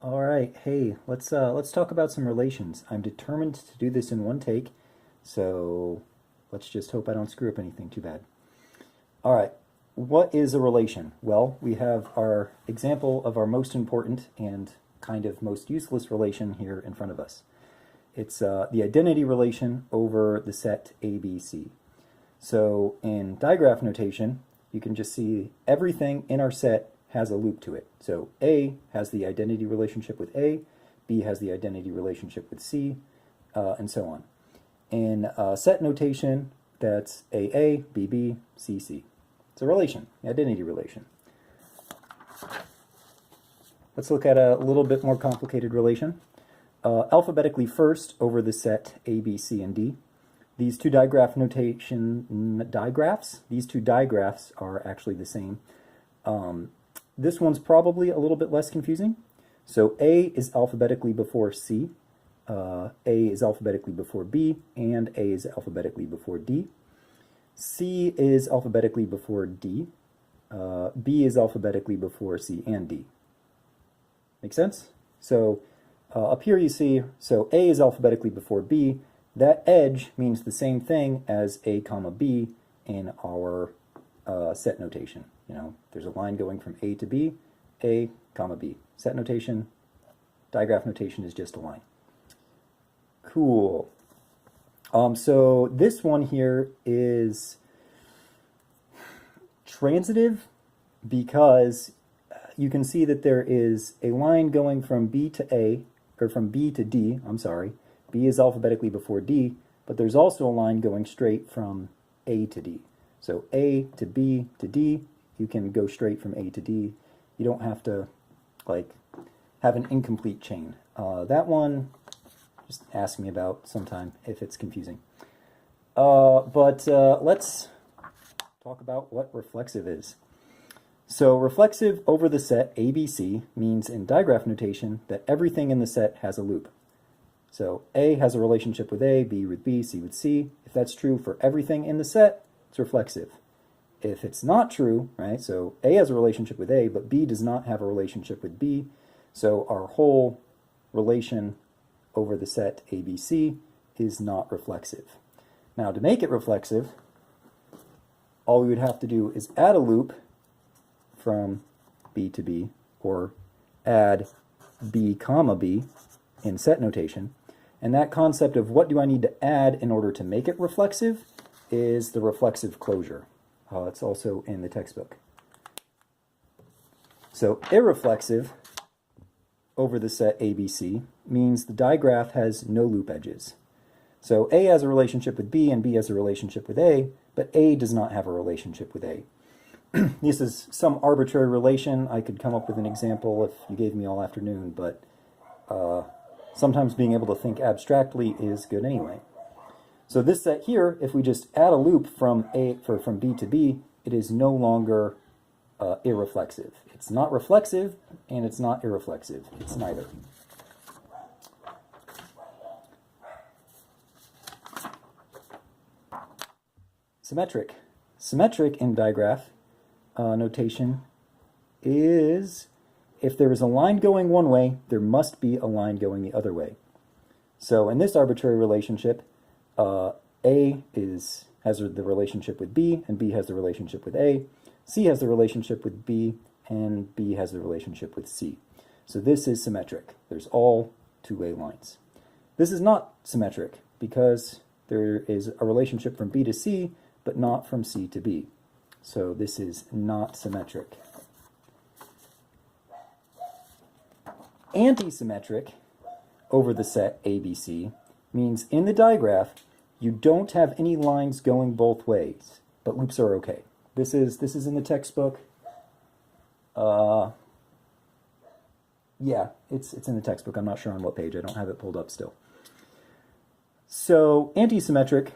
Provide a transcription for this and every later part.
All right, hey, let's talk about some relations. I'm determined to do this in one take, so let's just hope I don't screw up anything too bad. All right, what is a relation? Well, we have our example of our most important and kind of most useless relation here in front of us. It's the identity relation over the set ABC. So in digraph notation, you can just see everything in our set has a loop to it. So A has the identity relationship with A, B has the identity relationship with C, and so on. In set notation, that's AA, BB, CC. It's a relation, identity relation. Let's look at a little bit more complicated relation. Alphabetically first over the set A, B, C, and D. These two digraphs are actually the same. This one's probably a little bit less confusing. So A is alphabetically before C, A is alphabetically before B, and A is alphabetically before D. C is alphabetically before D, B is alphabetically before C and D. Make sense? So up here you see, so A is alphabetically before B. That edge means the same thing as A comma B in our set notation. You know, there's a line going from A to B, A comma B. Set notation, digraph notation is just a line. Cool. So this one here is transitive because you can see that there is a line going from B to A, or from B to D, I'm sorry. B is alphabetically before D, but there's also a line going straight from A to D. So A to B to D, you can go straight from A to D. You don't have to, like, have an incomplete chain. That one, just ask me about sometime if it's confusing. But let's talk about what reflexive is. So reflexive over the set ABC means in digraph notation that everything in the set has a loop. So A has a relationship with A, B with B, C with C. If that's true for everything in the set, it's reflexive. If it's not true, right, so A has a relationship with A, but B does not have a relationship with B, so our whole relation over the set ABC is not reflexive. Now, to make it reflexive, all we would have to do is add a loop from B to B, or add B comma B in set notation. And that concept of what do I need to add in order to make it reflexive is the reflexive closure. It's also in the textbook. So irreflexive over the set ABC means the digraph has no loop edges. So A has a relationship with B and B has a relationship with A, but A does not have a relationship with A. This is some arbitrary relation. I could come up with an example if you gave me all afternoon, but sometimes being able to think abstractly is good anyway. So this set here, if we just add a loop from B to B, it is no longer irreflexive. It's not reflexive and it's not irreflexive. It's neither. Symmetric. Symmetric in digraph notation is if there is a line going one way, there must be a line going the other way. So in this arbitrary relationship, A has the relationship with B, and B has the relationship with A. C has the relationship with B, and B has the relationship with C. So this is symmetric. There's all two-way lines. This is not symmetric because there is a relationship from B to C, but not from C to B. So this is not symmetric. Antisymmetric over the set ABC means in the digraph you don't have any lines going both ways, but loops are okay. This is in the textbook. Yeah, it's in the textbook. I'm not sure on what page. I don't have it pulled up still. So antisymmetric,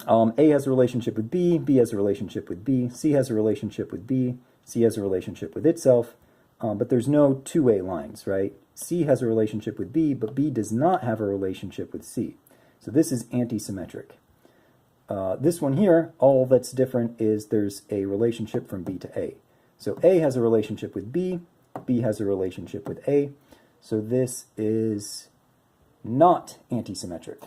A has a relationship with B, B has a relationship with B, C has a relationship with B, C has a relationship with itself, but there's no two-way lines, right? C has a relationship with B, but B does not have a relationship with C. So this is antisymmetric. This one here, all that's different is there's a relationship from B to A. So A has a relationship with B, B has a relationship with A. So this is not antisymmetric.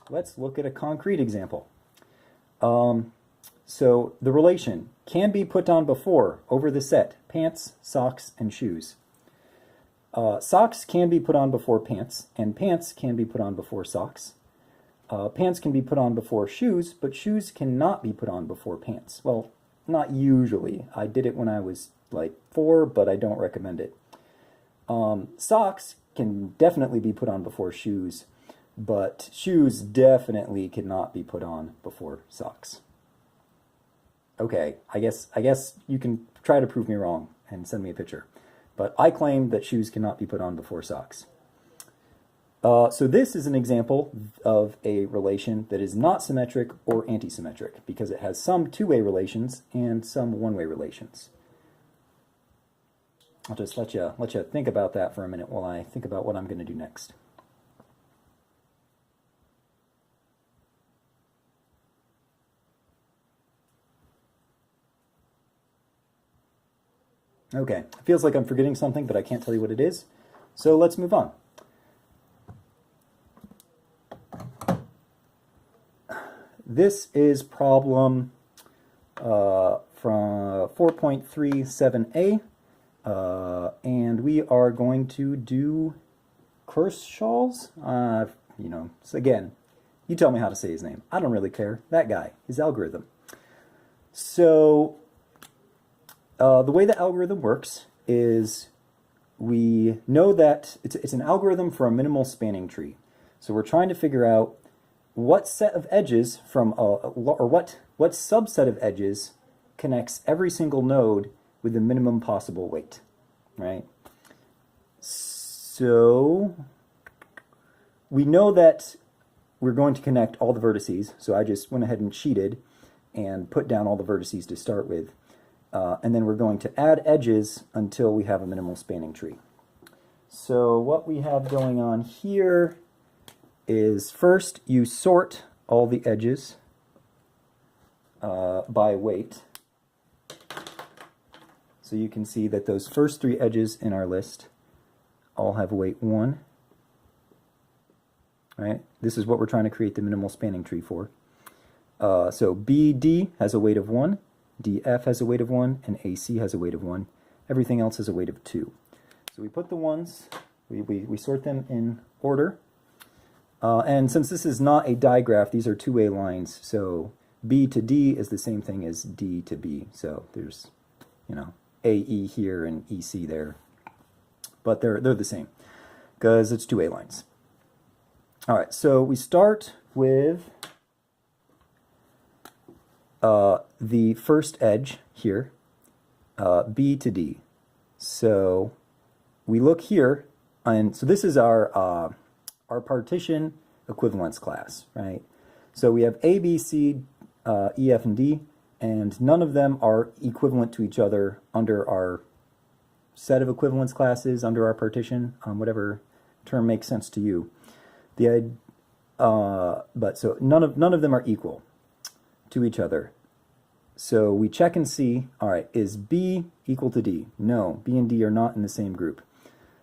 Let's look at a concrete example. So the relation can be put on before over the set pants, socks, and shoes. Socks can be put on before pants, and pants can be put on before socks. Pants can be put on before shoes, but shoes cannot be put on before pants. Well, not usually. I did it when I was like 4, but I don't recommend it. Socks can definitely be put on before shoes, but shoes definitely cannot be put on before socks. Okay, I guess you can try to prove me wrong and send me a picture. But I claim that shoes cannot be put on before socks. So this is an example of a relation that is not symmetric or antisymmetric because it has some two-way relations and some one-way relations. I'll just let you think about that for a minute while I think about what I'm going to do next. Okay, it feels like I'm forgetting something, but I can't tell you what it is. So let's move on. This is problem from 4.37a, and we are going to do Kershaw's. So again, you tell me how to say his name. I don't really care. That guy, his algorithm. So the way the algorithm works is we know that it's an algorithm for a minimal spanning tree. So we're trying to figure out what set of edges from or what subset of edges connects every single node with the minimum possible weight, right? So we know that we're going to connect all the vertices. So I just went ahead and cheated and put down all the vertices to start with. And then we're going to add edges until we have a minimal spanning tree. So what we have going on here is first you sort all the edges by weight. So you can see that those first 3 edges in our list all have weight 1. Right? This is what we're trying to create the minimal spanning tree for. So BD has a weight of 1. DF has a weight of 1, and AC has a weight of 1. Everything else has a weight of 2. So we put the ones, we sort them in order. And since this is not a digraph, these are two-way lines. So B to D is the same thing as D to B. So there's, AE here and EC there. But they're the same because it's two-way lines. All right, so we start with the first edge here, B to D. So we look here, and so this is our partition equivalence class, right? So we have A, B, C, E, F, and D, and none of them are equivalent to each other under our set of equivalence classes, under our partition, whatever term makes sense to you. But so none of them are equal to each other. So we check and see, all right, is B equal to D? No, B and D are not in the same group.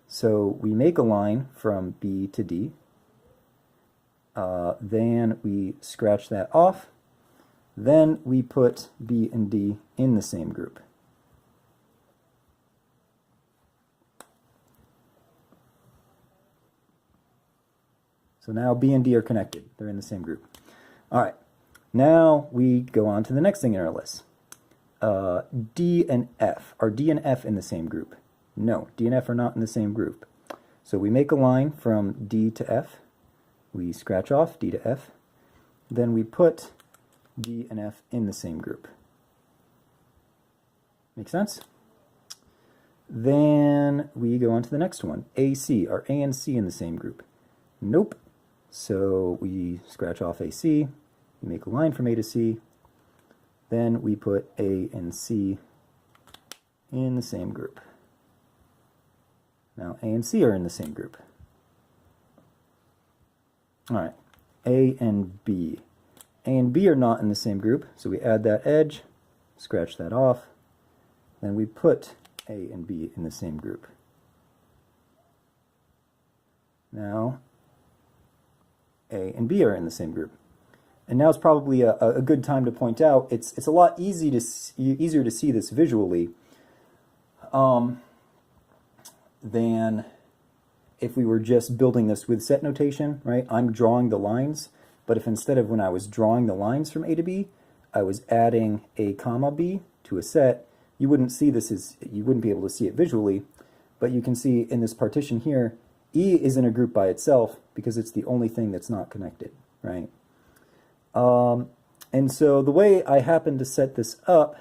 So we make a line from B to D. Then we scratch that off. Then we put B and D in the same group. So now B and D are connected. They're in the same group. All right. Now we go on to the next thing in our list. D and F. Are D and F in the same group? No, D and F are not in the same group. So we make a line from D to F. We scratch off D to F. Then we put D and F in the same group. Make sense? Then we go on to the next one. AC. Are A and C in the same group? Nope. So we scratch off AC. We make a line from A to C. Then we put A and C in the same group. Now A and C are in the same group. All right, A and B. A and B are not in the same group, so we add that edge, scratch that off. then we put A and B in the same group. Now, A and B are in the same group. And now it's probably a good time to point out, it's a lot easier to see this visually than if we were just building this with set notation, right? I'm drawing the lines, but if instead of when I was drawing the lines from A to B, I was adding A comma B to a set, you wouldn't see this you wouldn't be able to see it visually, but you can see in this partition here, E is in a group by itself because it's the only thing that's not connected, right? And so the way I happen to set this up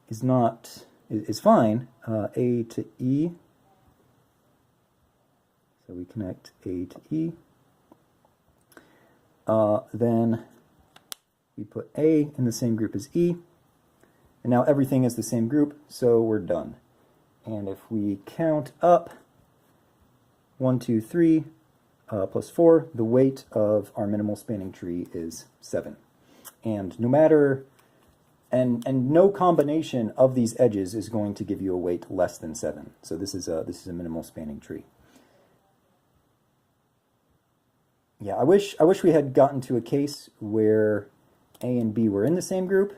is fine. A to E. So we connect A to E. Then we put A in the same group as E. And now everything is the same group, so we're done. And if we count up 1, 2, 3, plus 4, the weight of our minimal spanning tree is 7. And no matter, and no combination of these edges is going to give you a weight less than 7. So this is a minimal spanning tree. Yeah, I wish we had gotten to a case where A and B were in the same group.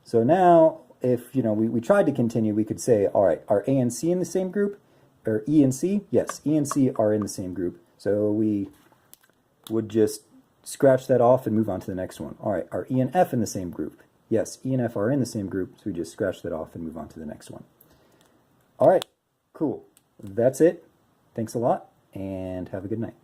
So now, if we tried to continue, we could say, all right, are A and C in the same group? Or E and C? Yes, E and C are in the same group. So we would just scratch that off and move on to the next one. All right, are E and F in the same group? Yes, E and F are in the same group, so we just scratch that off and move on to the next one. All right, cool. That's it. Thanks a lot, and have a good night.